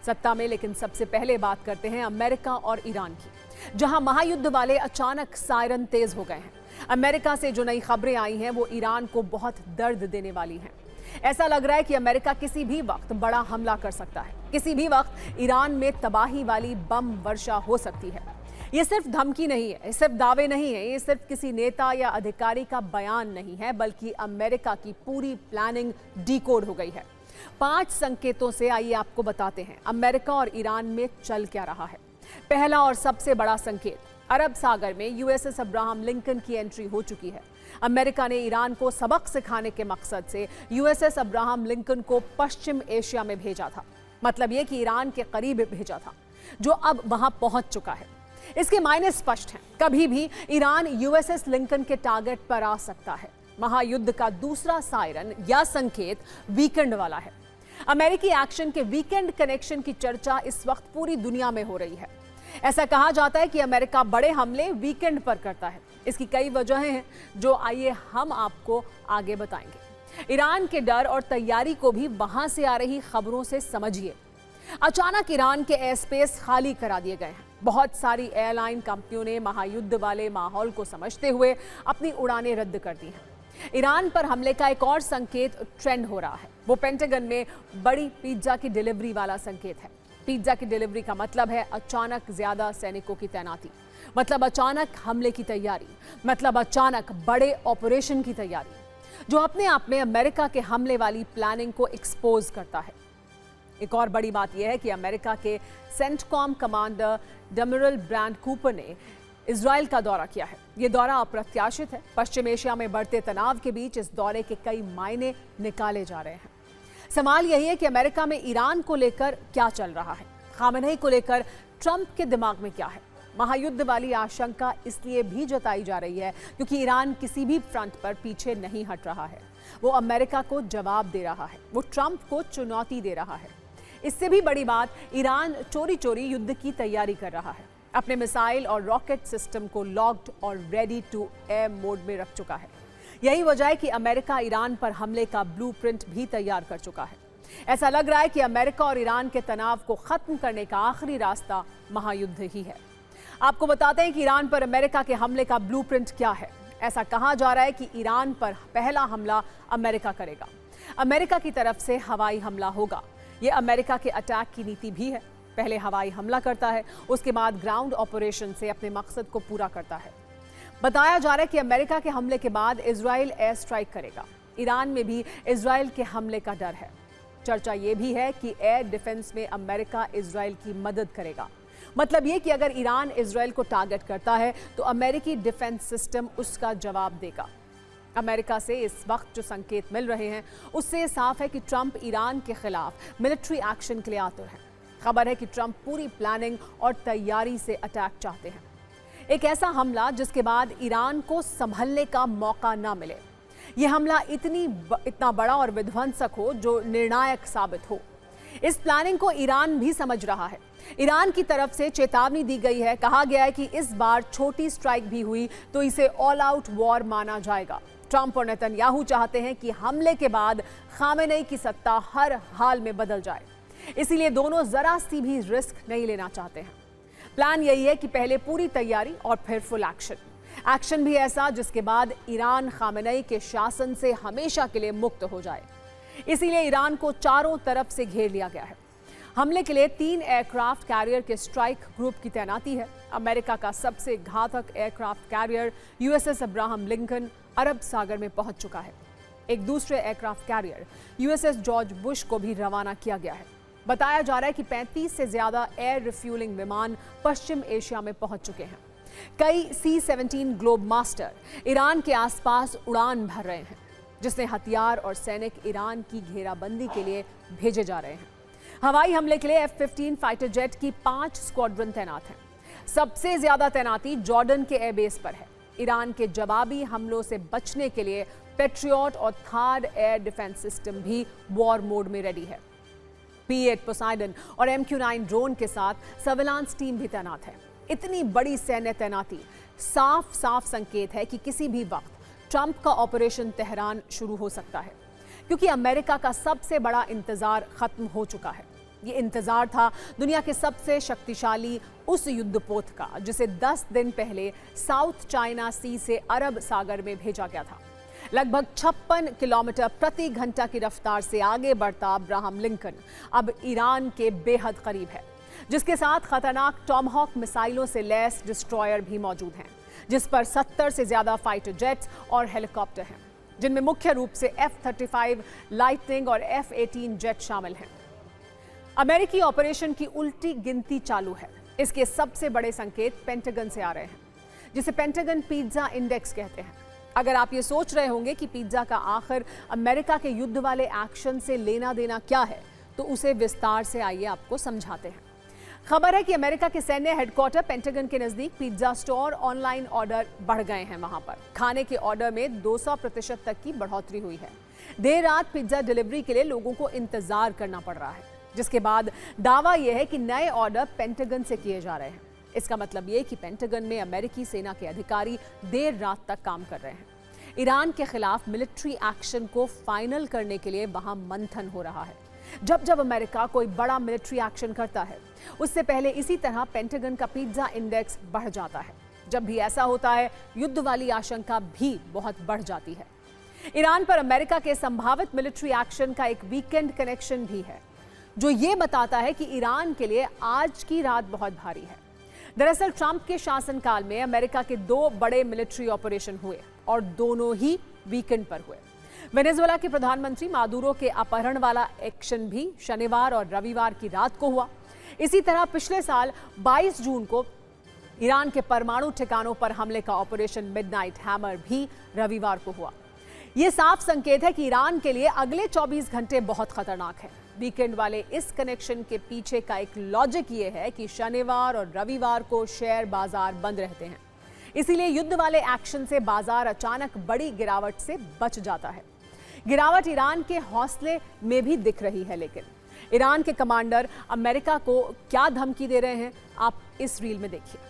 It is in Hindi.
सत्ता में। लेकिन सबसे पहले बात करते हैं अमेरिका और ईरान की, जहां महायुद्ध वाले अचानक सायरन तेज हो गए हैं। अमेरिका से जो नई खबरें आई हैं वो ईरान को बहुत दर्द देने वाली हैं। ऐसा लग रहा है कि अमेरिका किसी भी वक्त बड़ा हमला कर सकता है। किसी भी वक्त ईरान में तबाही वाली बम वर्षा हो सकती है। ये सिर्फ धमकी नहीं है, ये सिर्फ दावे नहीं है, ये सिर्फ किसी नेता या अधिकारी का बयान नहीं है, बल्कि अमेरिका की पूरी प्लानिंग डिकोड हो गई है। 5 संकेतों से आइए आपको बताते हैं अमेरिका और ईरान में चल क्या रहा है। पहला और सबसे बड़ा संकेत, अरब सागर में यूएसएस अब्राहम लिंकन की एंट्री हो चुकी है। अमेरिका ने ईरान को सबक सिखाने के मकसद से यूएसएस अब्राहम लिंकन को पश्चिम एशिया में भेजा था। मतलब यह कि ईरान के करीब भेजा था, जो अब वहां पहुंच चुका है। इसके मायने स्पष्ट हैं, कभी भी ईरान यूएसएस लिंकन के टारगेट पर आ सकता है। महायुद्ध का दूसरा सायरन या संकेत वीकेंड वाला है। अमेरिकी एक्शन के वीकेंड कनेक्शन की चर्चा इस वक्त पूरी दुनिया में हो रही है। ऐसा कहा जाता है कि अमेरिका बड़े हमले वीकेंड पर करता है। इसकी कई वजहें हैं जो आइए हम आपको आगे बताएंगे। ईरान के डर और तैयारी को भी वहां से आ रही खबरों से समझिए। अचानक ईरान के एयर स्पेस खाली करा दिए गए हैं। बहुत सारी एयरलाइन कंपनियों ने महायुद्ध वाले माहौल को समझते हुए अपनी उड़ानें रद्द कर दी हैं। ईरान पर हमले का एक और संकेत ट्रेंड हो रहा है। वो पेंटागन में बड़ी पिज्जा की डिलीवरी वाला संकेत है। पिज्जा की डिलीवरी का मतलब है अचानक ज्यादा सैनिकों की तैनाती, मतलब अचानक हमले की तैयारी, मतलब अचानक बड़े ऑपरेशन की तैयारी, जो अपने आप में अमेरिका के हमले वाली प्लानिंग को एक्सपोज करता है। एक और बड़ी बात यह है कि अमेरिका के CENTCOM commander admiral brand Cooper ने इजराइल का दौरा किया है। यह दौरा अप्रत्याशित है। पश्चिम एशिया में बढ़ते तनाव के बीच इस दौरे के कई मायने निकाले जा रहे हैं। सवाल यही है कि अमेरिका में ईरान को लेकर क्या चल रहा है, खामेनेई को लेकर ट्रंप के दिमाग में क्या है। महायुद्ध वाली आशंका इसलिए भी जताई जा रही है क्योंकि ईरान किसी भी फ्रंट पर पीछे नहीं हट रहा है। वो अमेरिका को जवाब दे रहा है, वो ट्रंप को चुनौती दे रहा है। इससे भी बड़ी बात, ईरान चोरी चोरी युद्ध की तैयारी कर रहा है। अपने मिसाइल और रॉकेट सिस्टम को लॉक्ड और रेडी टू एयर मोड में रख चुका है। यही वजह है कि अमेरिका ईरान पर हमले का ब्लूप्रिंट भी तैयार कर चुका है। ऐसा लग रहा है कि अमेरिका और ईरान के तनाव को खत्म करने का आखिरी रास्ता महायुद्ध ही है। आपको बताते हैं कि ईरान पर अमेरिका के हमले का ब्लूप्रिंट क्या है। ऐसा कहा जा रहा है कि ईरान पर पहला हमला अमेरिका करेगा। अमेरिका की तरफ से हवाई हमला होगा। यह अमेरिका के अटैक की नीति भी है। पहले हवाई हमला करता है, उसके बाद ग्राउंड ऑपरेशन से अपने मकसद को पूरा करता है। बताया जा रहा है कि अमेरिका के हमले के बाद इजराइल एयर स्ट्राइक करेगा। ईरान में भी इजराइल के हमले का डर है। चर्चा यह भी है कि एयर डिफेंस में अमेरिका इजराइल की मदद करेगा। मतलब यह कि अगर ईरान इजराइल को टारगेट करता है तो अमेरिकी डिफेंस सिस्टम उसका जवाब देगा। अमेरिका से इस वक्त जो संकेत मिल रहे हैं उससे साफ है कि ट्रंप ईरान के खिलाफ मिलिट्री एक्शन के लिए आतुर है। खबर है कि ट्रंप पूरी प्लानिंग और तैयारी से अटैक चाहते हैं। एक ऐसा हमला जिसके बाद ईरान को संभलने का मौका ना मिले। यह हमला इतना बड़ा और विध्वंसक हो जो निर्णायक साबित हो। इस प्लानिंग को ईरान भी समझ रहा है। ईरान की तरफ से चेतावनी दी गई है। कहा गया है कि इस बार छोटी स्ट्राइक भी हुई तो इसे ऑल आउट वॉर माना जाएगा। ट्रंप और नेतन्याहू चाहते हैं कि हमले के बाद खामेनेई की सत्ता हर हाल में बदल जाए। इसीलिए दोनों जरा सी भी रिस्क नहीं लेना चाहते हैं। प्लान यही है कि पहले पूरी तैयारी और फिर फुल एक्शन भी ऐसा जिसके बाद ईरान खामेनेई के शासन से हमेशा के लिए मुक्त हो जाए। इसीलिए ईरान को चारों तरफ से घेर लिया गया है। हमले के लिए 3 एयरक्राफ्ट कैरियर के स्ट्राइक ग्रुप की तैनाती है। अमेरिका का सबसे घातक aircraft carrier USS Abraham Lincoln अरब सागर में पहुंच चुका है। एक दूसरे aircraft carrier USS George Bush को भी रवाना किया गया है। बताया जा रहा है कि 35 से ज्यादा एयर रिफ्यूलिंग विमान पश्चिम एशिया में पहुंच चुके हैं। कई C-17 ग्लोब मास्टर ईरान के आसपास उड़ान भर रहे हैं, जिसमें हथियार और सैनिक ईरान की घेराबंदी के लिए भेजे जा रहे हैं। हवाई हमले के लिए F-15 फाइटर जेट की 5 स्क्वाड्रन तैनात हैं। सबसे ज्यादा तैनाती जॉर्डन के एयरबेस पर है। ईरान के जवाबी हमलों से बचने के लिए पेट्रियट और थर्ड एयर डिफेंस सिस्टम भी वॉर मोड में रेडी है। P-8 पोसाइडन और MQ-9 ड्रोन के साथ सर्विलांस टीम भी तैनात है। इतनी बड़ी सैन्य तैनाती साफ संकेत है कि किसी भी वक्त ट्रंप का ऑपरेशन तेहरान शुरू हो सकता है, क्योंकि अमेरिका का सबसे बड़ा इंतजार खत्म हो चुका है। ये इंतजार था दुनिया के सबसे शक्तिशाली उस युद्धपोत का जिसे 10 दिन पहले साउथ चाइना सी से अरब सागर में भेजा गया था। लगभग 56 किलोमीटर प्रति घंटा की रफ्तार से आगे बढ़ता अब्राहम लिंकन अब ईरान के बेहद करीब है, जिसके साथ खतरनाक टॉमहॉक मिसाइलों से लैस डिस्ट्रॉयर भी मौजूद हैं, जिस पर 70 से ज्यादा फाइटर जेट्स और हेलीकॉप्टर हैं, जिनमें मुख्य रूप से F-35 लाइटनिंग और F-18 जेट शामिल हैं। अमेरिकी ऑपरेशन की उल्टी गिनती चालू है। इसके सबसे बड़े संकेत पेंटागन से आ रहे हैं, जिसे पेंटागन पिज्जा इंडेक्स कहते हैं। अगर आप ये सोच रहे होंगे कि पिज्जा का आखिर अमेरिका के युद्ध वाले एक्शन से लेना देना क्या है, तो उसे विस्तार से आइए आपको समझाते हैं। खबर है कि अमेरिका के सैन्य हेडक्वार्टर पेंटागन के नजदीक पिज्जा स्टोर ऑनलाइन ऑर्डर बढ़ गए हैं। वहां पर खाने के ऑर्डर में 200% तक की बढ़ोतरी हुई है। देर रात पिज्जा डिलीवरी के लिए लोगों को इंतजार करना पड़ रहा है, जिसके बाद दावा यह है कि नए ऑर्डर पेंटागन से किए जा रहे हैं। इसका मतलब ये कि पेंटागन में अमेरिकी सेना के अधिकारी देर रात तक काम कर रहे हैं। ईरान के खिलाफ मिलिट्री एक्शन को फाइनल करने के लिए वहां मंथन हो रहा है। जब जब अमेरिका कोई बड़ा मिलिट्री एक्शन करता है, उससे पहले इसी तरह पेंटागन का पिज्जा इंडेक्स बढ़ जाता है। जब भी ऐसा होता है, युद्ध वाली आशंका भी बहुत बढ़ जाती है। ईरान पर अमेरिका के संभावित मिलिट्री एक्शन का एक वीकेंड कनेक्शन भी है, जो ये बताता है कि ईरान के लिए आज की रात बहुत भारी है। दरअसल ट्रंप के शासनकाल में अमेरिका के 2 बड़े मिलिट्री ऑपरेशन हुए और दोनों ही वीकेंड पर हुए। वेनेजुएला के प्रधानमंत्री मादुरो के अपहरण वाला एक्शन भी शनिवार और रविवार की रात को हुआ। इसी तरह पिछले साल 22 जून को ईरान के परमाणु ठिकानों पर हमले का ऑपरेशन मिडनाइट हैमर भी रविवार को हुआ। यह साफ संकेत है कि ईरान के लिए अगले 24 घंटे बहुत खतरनाक है। वीकेंड वाले इस कनेक्शन के पीछे का एक लॉजिक ये है कि शनिवार और रविवार को शेयर बाजार बंद रहते हैं, इसीलिए युद्ध वाले एक्शन से बाजार अचानक बड़ी गिरावट से बच जाता है। गिरावट ईरान के हौसले में भी दिख रही है, लेकिन ईरान के कमांडर अमेरिका को क्या धमकी दे रहे हैं, आप इस रील में देखिए।